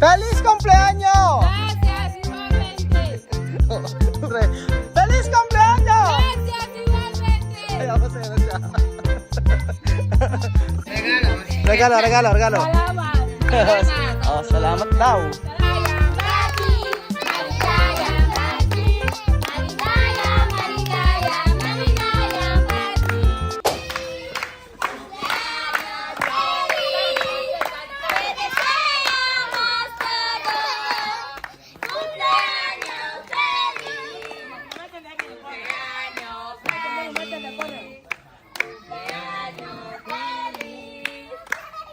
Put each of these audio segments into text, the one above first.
¡Feliz cumpleaños! Gracias, igualmente. ¡Feliz cumpleaños! Gracias, igualmente. Ay, ako sa'yo na siya. Regalo. Salamat. Oh, salamat daw. Maligayang bati. Maligayang bati. Maligayang, maligayang, maligayang bati. Te deseamos todos cumpleaños feliz. Cumpleaños feliz. Cumpleaños feliz.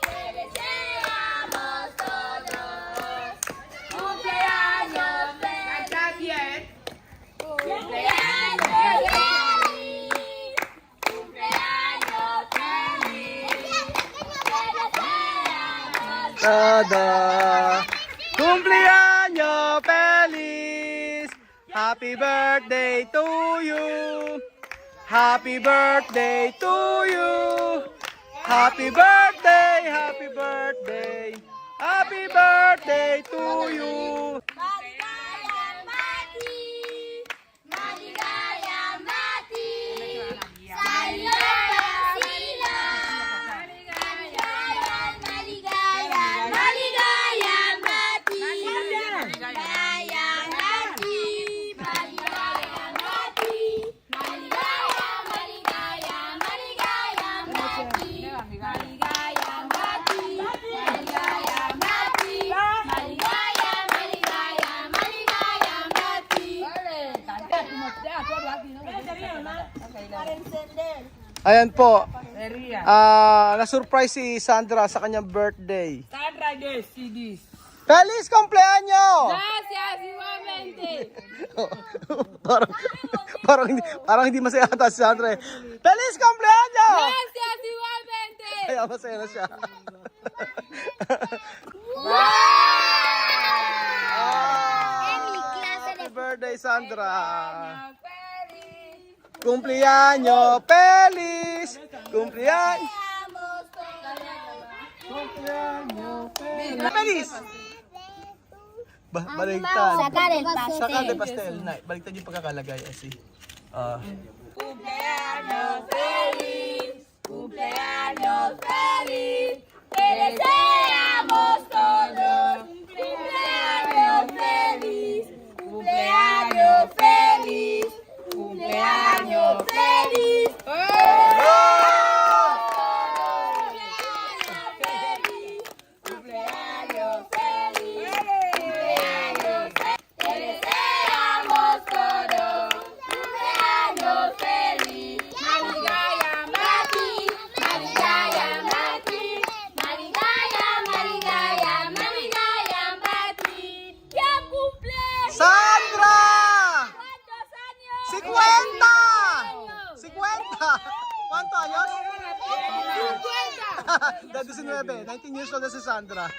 Te deseamos todos cumpleaños feliz. Canta bien. Cumpleaños feliz. Cumpleaños feliz. Te deseamos Todo. Cumpleaños feliz. Happy birthday to you. Happy birthday to you. Happy birthday, happy birthday. Happy birthday to you. Maligayang bati, maligayang bati, sa iyong sila. Maligayang, maligayang, maligayang bati. Maligayang bati, maligayang bati. Maligayang, maligayang, maligayang bati. Maligayang bati, maligayang bati. Maligayang, maligayang, maligayang bati. Ayan po. Na-surprise si Sandra sa kanyang birthday. Sandra, yes, see this. Feliz cumpleaños! Gracias, igualmente. parang hindi masaya ata si Sandra. Feliz cumpleaños! Gracias, igualmente. Ay, masaya na siya. Happy birthday, Sandra! Cumpleaños feliz! Cumpleaños feliz! Baligtad. Sacar de pastel. Baligtad yung pagkakalagay. Asi. Cumpleaños feliz, cumpleaños feliz, te deseamos todos. Cumpleaños feliz, cumpleaños feliz, cumpleaños feliz. Cumpleaños feliz, cumpleaños feliz, te deseamos todos. Cumpleaños feliz, maligayang bati, maligayang bati, maligayang, maligayang, maligayang bati. ¡Ya cumple! Sandra! ¿Cuántos años? 50! 50! ¿Cuánto años? 19. 19 years old na si Sandra. Que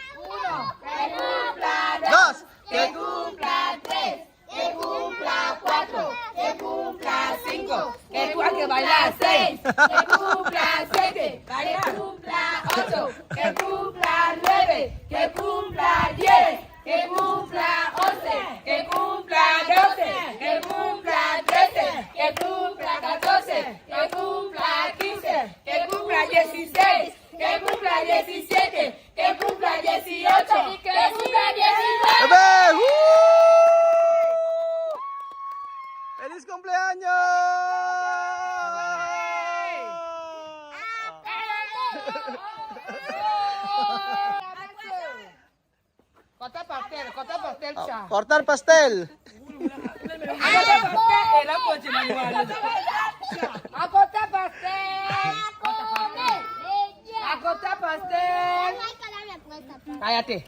cumpla Dos! que cumpla 3, que cumpla 4, que cumpla 5, que Tú hay que bailar 6, que cumpla 7, que cumpla 8, que cumpla 9, que cumpla 10, que cumpla 11, que cumpla 12, que cumpla 13, que cumpla 14, que cumpla 15, que cumpla 16, que cumpla 17, que cumpla 18, que cumpla 19. Bebe! Woo! ¡Feliz Corta pastel, cha. Cortar pastel. Corta pastel, era coche, no igual. A cortar pastel. A cortar pastel. Cállate.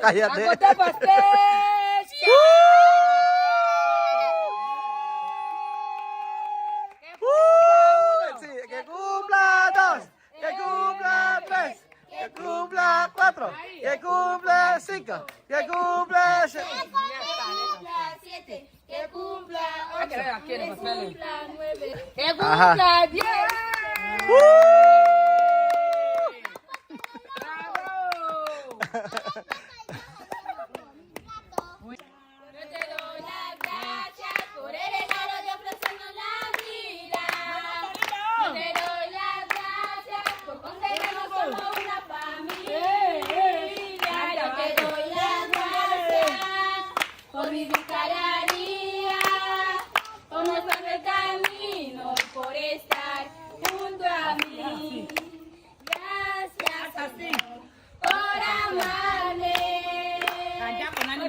Cállate. A cortar pastel. Sí, que cumpla 2, que cumpla 3, que cumpla 4, que cumpla 5, que cumpla 6. Que cumpla 7, que cumpla 8, que cumpla 9, que cumpla 10. ¡Bravo!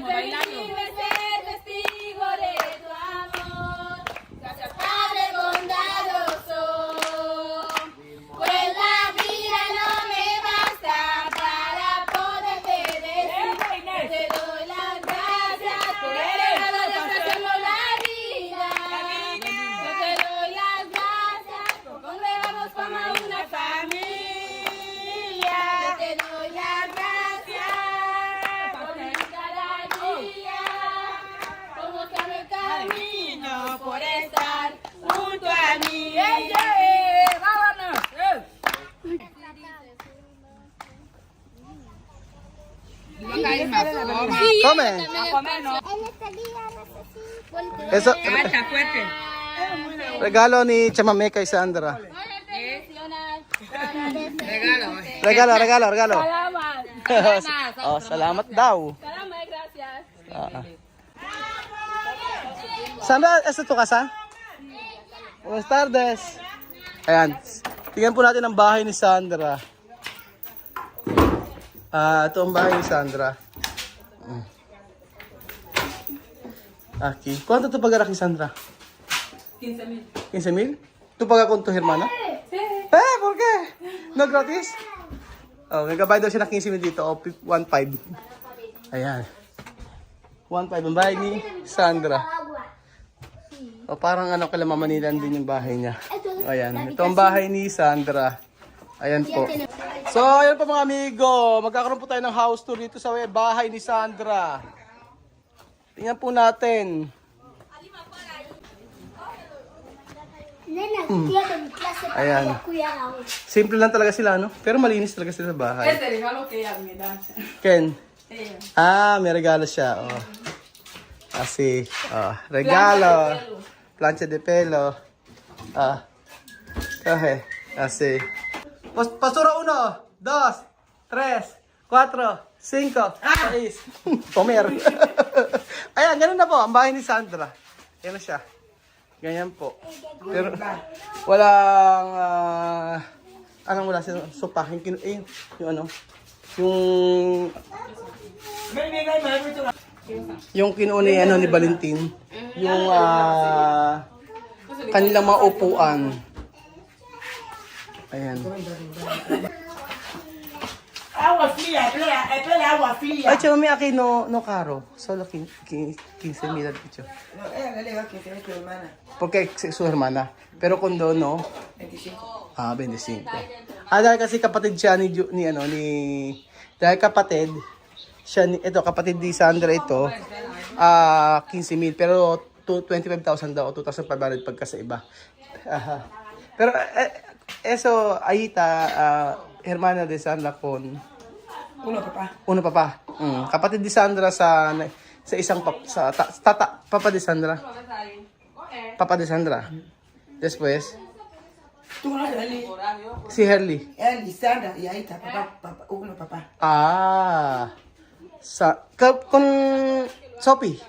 Permitirme ser testigo de tu amor. Gracias, Padre bondadoso. Pues la vida no me basta para poderte decir. Te doy las gracias por hacernos la vida. Yo te doy las gracias por congregarnos como una familia. Yo te doy las gracias por mi cada día, por mostrarme el camino, por estar junto a mí. ¡Vámonos! Come. A comer, ¿no? Eso, Está fuerte. regalo ni Chamame kay Sandra. Regalo. Regalo. Salamat. Oh, salamat daw. Salamat, gracias. Sandra, ¿es tu casa? Buenas tardes. Ayan. Tingnan po natin ang bahay ni Sandra. Ito ang bahay ni Sandra. Aquí. ¿Cuánto tu pagará aquí, Sandra? 15,000. 15,000? ¿Tú pagas con tu hermana? Sí. ¿Por qué? ¿No gratis? Oh, nagkabayad daw siya ng 15,000 dito. O, 1,500. Ayan. 1,500 ang bahay ni Sandra. O, parang ano kala Mamanilan din yung bahay niya. Ayan. Ito ang bahay ni Sandra. Ayan po. So, ayan po mga amigo. Magkakaroon po tayo ng house tour dito sa bahay ni Sandra. Tingnan po natin. Ayan. Simple lang talaga sila, no? Pero malinis talaga sila sa bahay. Este regalo que ella me da. Ken? Ella. May regalo siya. Oh. Kasi, regalo. Plancha de pelo. Kasi. Pasura 1, 2, 3, 4, 5, 6. Pomer. Ayan, ganun na po. Ang bahay ni Sandra. Yan na siya. Ganyan po. Pero walang anong wala siya sopa. Yung ano. Yung kinuha ni ano ni Valentin. Yung kanilang mga upuan. Ayan. Agua fría, espera agua fría. Ay, chamo, may aki no caro. Solo 15,000 al picho. No, ella le va a quitar a tu hermana. Porque su hermana. Pero kundo, no? 25. 25. Dahil kasi kapatid siya dahil kapatid, kapatid ni Sandra ito, 15,000. Pero 25,000 daw, 2,500 pagka sa iba. Pero, eso, Aita, hermana de Sandra con Uno, papá. kapatid ni Sandra sa isang papa de Sandra. Papa de Sandra. Después, Tú no eres Eli. si Herly. Eli, Sandra, y ahí está, papá, uno, papá. Con Sophie.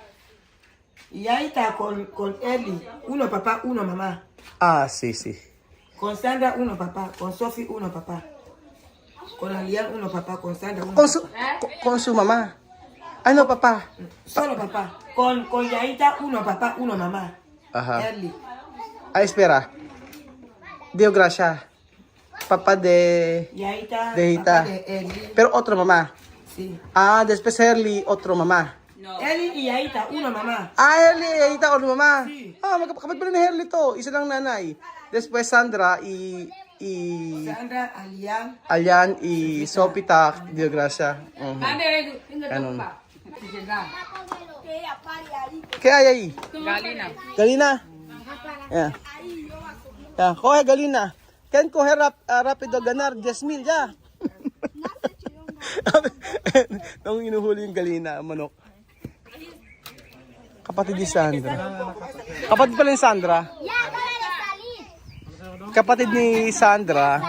Y ahí está con Eli, uno, papá, uno, mamá. Sí. Con Sandra, uno, papá. Con Sophie, uno, papá. Con Alian, uno, papá. Con Sandra, uno, Con su mamá. No, papá. Solo papá. Con Yaita, uno, papá, uno, mamá. Ajá. Eli. Espera. Dio gracia. Papá de Yaita, De Hita. papá de Eli. Pero otro mamá. Sí. Después Herly, otro mamá. Eli y Yaita, uno, mamá. Herly, Aita, otro mamá. Sí. Magkapatid pala ni Herly to. Isa lang nanay. Después Sandra Sandra, Alian. Alyan Sophie ta Dio gracia. Ande, Ganun. pa. ¿Qué hay ahí? Galina. Galina. Yeah. Coge Galina. Can coge rápido ganar 10,000 ya. Nung inuhuli yung Galina, manok. Kapatid ni Sandra. Kapatid pala ni Sandra. Kapatid ni Sandra.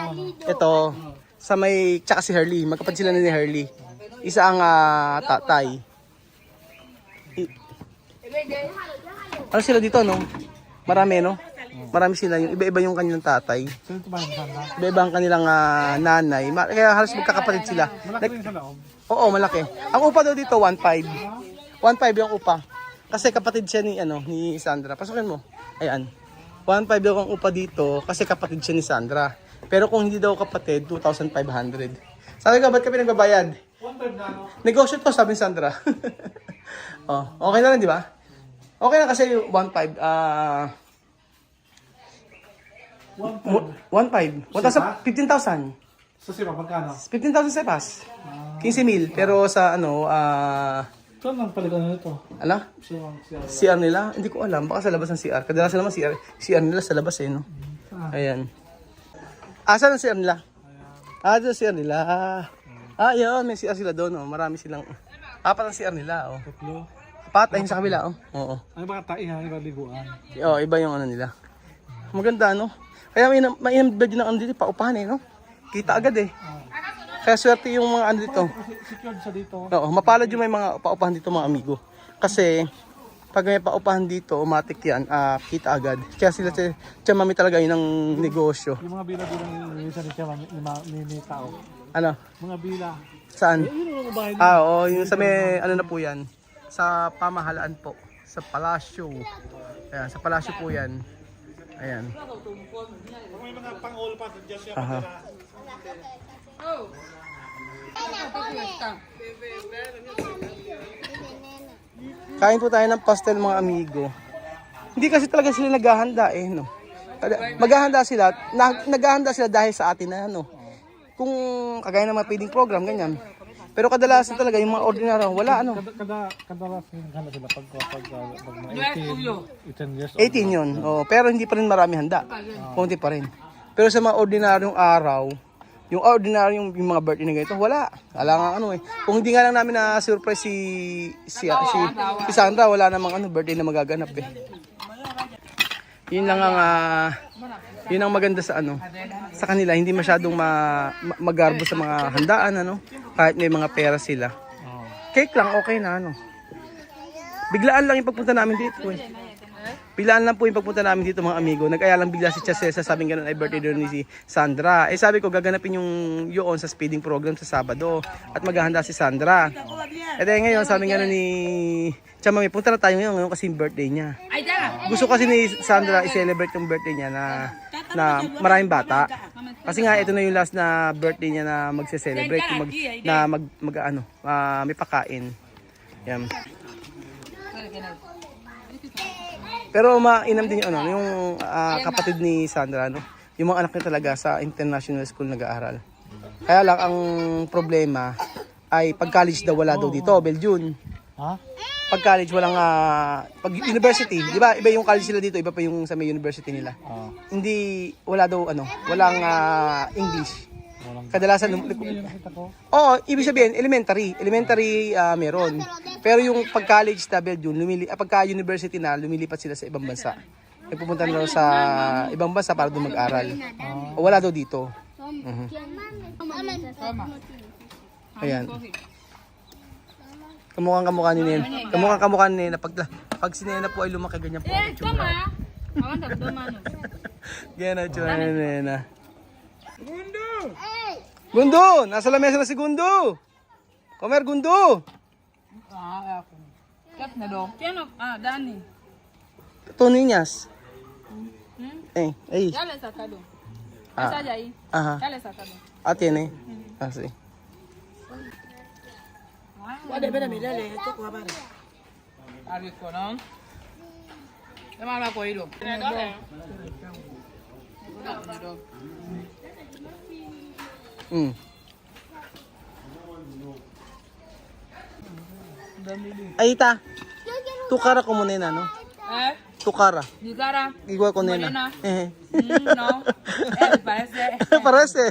Ito. Sa may, tsaka si Herly. Magkapatid sila ni Herly. Isa ang tatay. Ano sila dito, no? Marami, no? Marami sila. Yung iba-iba yung kanilang tatay. Iba-iba ang kanilang nanay. Kaya halos magkakapatid sila. Malaki rin sa loob. Oo, malaki. Ang upa daw dito, 1,500. 1.5 yung upa. Kasi kapatid siya ni, ni Sandra. Pasukin mo. Ayan. 1.5 daw ang upa dito kasi kapatid siya ni Sandra. Pero kung hindi daw kapatid, 2,500. Sabi ka, ba't ka pinagbabayad? 1.5 na ano? Negosyo to, sabi ni Sandra. Oh, okay na lang, di ba? Okay na kasi yung 1.5. 1.5. 15,000. Sa Sipa, magkano? 15,000 sepas. 15,000. Pero sa Saan ang palitan na ito? ala? Saan ang CR nila? Hindi ko alam. Baka sa labas ng CR. Kadalasan naman CR nila sa labas no? Ayan. Saan ang CR nila? Doon ang CR nila. Yun. May CR sila doon. Marami silang... 4 ang CR nila. Tatlo. 4 ayun sa kabila. Oo. Ano ba taihan? Iba liguan? Iba yung nila. Maganda, no? Kaya mainam bed ng dito, paupahan no? Kita agad Kaya swerte yung mga dito. Kasi secured sa dito. Oo, mapalad yung may mga paupahan dito mga amigo. Kasi pag may paupahan dito, automatic yan, kita agad. Kaya sila mami talaga yun ang negosyo. Yung mga bila-bilang nilisa ni Chama, ni tao. Ano? Mga bila. Saan? Yun ang bahay Oo, yung sa may, na po yan. Sa pamahalaan po. Sa palasyo. Ayan, sa palasyo po yan. Ayan. may mga pang-all pa. Diyan siya Aha. Kain po tayo ng pastel mga amigo. Hindi kasi talaga sila naghahanda no. Maghahanda sila, naghahanda sila dahil sa atin na Kung kagaya ng mga feeding program ganyan. Pero kadalasan talaga yung mga ordinaryo wala Kadalas yung handa sila pag mga 18 years old. 18 yun. Pero hindi pa rin marami handa. Konti pa rin. Pero sa mga ordinaryong araw, yung ordinaryong yung mga birthday na ganito, wala. Wala nga Kung hindi nga lang namin na surprise si Sandra, wala namang birthday na magaganap Yun lang ang yun ang maganda sa sa kanila, hindi masyadong magarbo sa mga handaan kahit may mga pera sila. Cake lang okay na Biglaan lang yung pagpunta namin dito Biglaan lang po yung pagpunta namin dito mga amigo. Nag-aya lang bigla si Chasesa, sabing ganun ay birthday doon ni si Sandra. Sabi ko gaganapin yun sa speeding program sa Sabado at maghahanda si Sandra. Ngayon sabing ganun ni Chamami, punta na tayo ngayon kasi yung birthday niya. Gusto kasi ni Sandra i-celebrate yung birthday niya na maraming bata. Kasi nga ito na yung last na birthday niya na magse-celebrate, may pakain. Yan. Pero mainam din yung kapatid ni Sandra, yung mga anak niya talaga sa international school nag-aaral. Kaya lang ang problema ay pag college daw wala daw dito, Belgium. Pag college walang pag university, di ba? Iba yung college nila dito, iba pa yung sa may university nila. Hindi wala daw walang English. Kadalasan ibig sabihin elementary meron. Pero yung pag college na Belgium, pagka university na lumilipat sila sa ibang bansa. Nagpupunta na daw sa ibang bansa para doon mag-aral. Wala daw dito. Ayan. Kamukha ni Nena. Kamukha ni Nena. Pag si Nena po ay lumaki ganyan po ang itsura. Ganyan ang itsura ni Nena. Gundo! Nasa lamesa na si Gundo! Comer, Gundo! Kat na do. Dani. Ito niñas. Yale sacado. Asa ahí. Ajá. Yale sacado. Tiene. Sí. Arico, ¿no? ¿Qué más va a coger? Ay, ita. Tukara ko muna na, Tukara. Digara. Igual ko nena. No. Parece. Parece.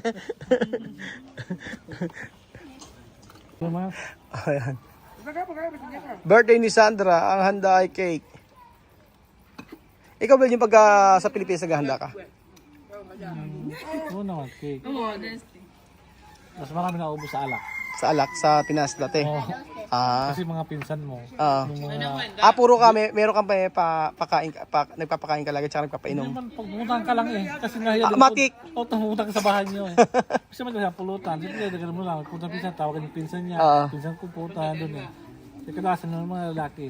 Ayan. Birthday ni Sandra, ang handa ay cake. Ikaw ba yung pagka sa Pilipinas naghahanda ka? Oo naman, cake. Mas marami na ubos sa alak. Sa alak, sa Pinas dati. Kasi mga pinsan mo. Yung mga... Puro ka, meron kang nagpapakain ka lagi, tsaka nagpapainom. Naman, pagpumutan ka lang Kasi nahiya Matik! Tumutang ka sa bahay niyo Kasi madali pulutan. Siyempre, dagan mo lang. Punta pinsan, tawagan yung pinsan niya. Pinsan ko punta doon Kadalasan ng mga lalaki.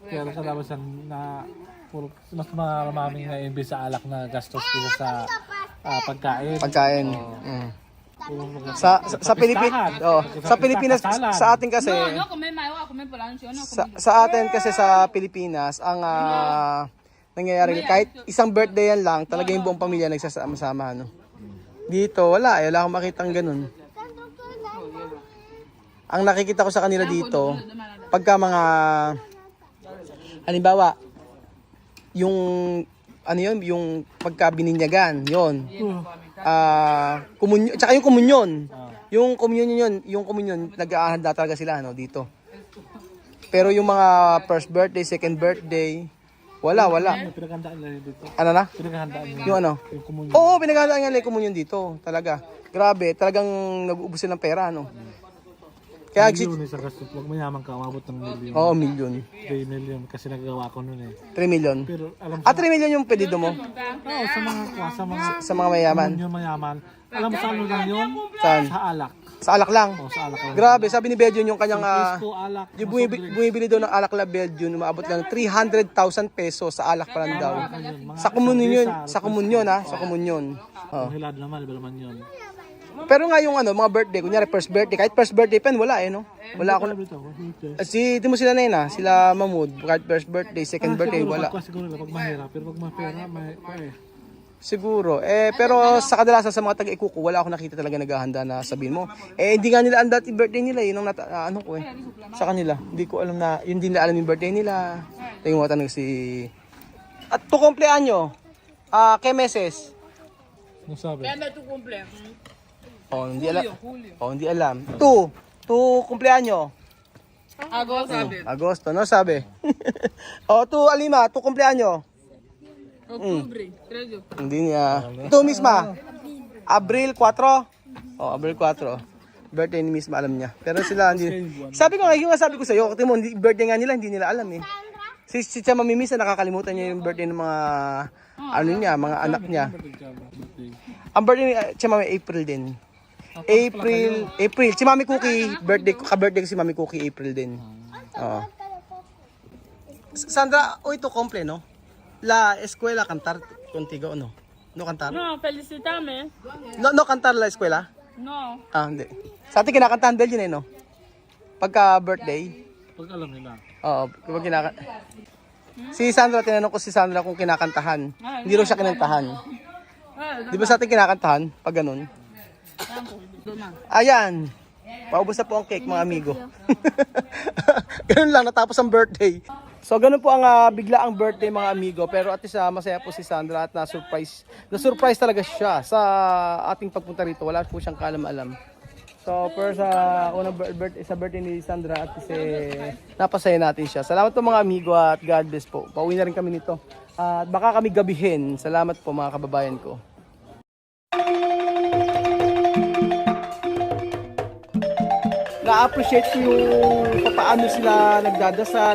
Pero kadalasan na puro mas maraming na imbis sa alak na gastos kaysa sa pagkain. Pagkain. Mm. Puro mga- Sa Pilipinas, sa Pilipinas, sa atin kasi, No, comer mayo, a comer palancia, no. sa atin kasi sa Pilipinas, ang nangyayari, kahit isang birthday yan lang, talaga yung buong pamilya nagsasama-sama, no? Dito, wala akong makitang ganun. Ang nakikita ko sa kanila dito, pagka mga, halimbawa, yung, ano yun, yung pagka bininyagan, yun. Tsaka yung komunyon. Yung komunyon, nag-aahanda talaga sila, no, dito. Pero yung mga first birthday, second birthday, wala. Pinaghandaan nila dito. Ano na? Pinaghandaan nila. Yung ano? Yung komunyo. Oo, pinaghandaan nga nila yung komunyon dito. Talaga. Grabe, talagang nag-uubos sila ng pera, no? Kaya, Milyon sa gastos. Pag mayaman ka, umabot ng milyon. oo, million. 3 million kasi nagagawa ko noon eh. 3 million. Pero alam 3 million yung pedido mo sa mga sa mga mayaman. komunyo mayaman. Alam mo sa ano lang yun? Saan? Sa alak. Sa alak lang. Sa alak lang. Grabe, sabi ni Belgium yung kanyang, Pisco, alak. yung bumibili daw ng alak la Belgium, umaabot lang ng 300,000 pesos sa alak pa lang daw. Sa komunyon, sa komunyon. Oh. Ang hilad naman, iba naman yun. Pero nga yung ano, mga birthday, kunyari first birthday, kahit first birthday pa, wala no? Wala ako. Di mo sila na yun sila Mahmood, kahit first birthday, second birthday, wala. Siguro pag mahirap, pero pag mapera, may Siguro. Pero sa kadalasan sa mga taga-ikuko, wala ako nakita talaga naghahanda na sabihin mo. Hindi nga nila ang dati birthday nila, yun ang ano ko sa kanila. Hindi ko alam na, yun din nila alam yung birthday nila. Tingin mo tanong si... At tu kumpleanyo, kay meses. Ano sabi? Kaya tu cumple. Hindi alam. Hindi alam. Tu kumpleanyo. Agosto, no sabi? Tu Alima, tu kumpleanyo. Octubre, creo yo. Hindi niya. Ito misma. Abril 4. Abril 4. Birthday ni misma alam niya. Pero sila hindi. Sabi ko nga, yung sabi ko sa iyo, kasi mo birthday nga nila, hindi nila alam eh. Si Chama Mimisa nakakalimutan niya yung birthday ng mga ano niya, mga anak niya. Ang birthday ni Chama may April din. April. Si Mami Cookie, ka-birthday ko si Mami Cookie April din. Oo. Sandra, ito komple, no? La escuela cantar contigo, no? No cantar? No, felicítame. No cantar la escuela? No. Hindi. Sa atin kinakantahan din yun no? Pagka birthday. Pag alam nila. Oo, kapag Si Sandra, tinanong ko si Sandra kung kinakantahan. Hindi raw siya kinantahan. Di ba sa atin kinakantahan? Pag ganun. Ayan. Paubos na po ang cake, mga amigo. Ganun lang, natapos ang birthday. So, ganun po ang bigla ang birthday, mga amigo. Pero at least masaya po si Sandra at na-surprise. Na-surprise talaga siya sa ating pagpunta rito. Wala po siyang kaalam-alam. So, per sa unang birthday ni Sandra at kasi napasaya natin siya. Salamat po mga amigo at God bless po. Pauwi na rin kami nito. At baka kami gabihin. Salamat po mga kababayan ko. Na-appreciate ko yung paano sila nagdadasal.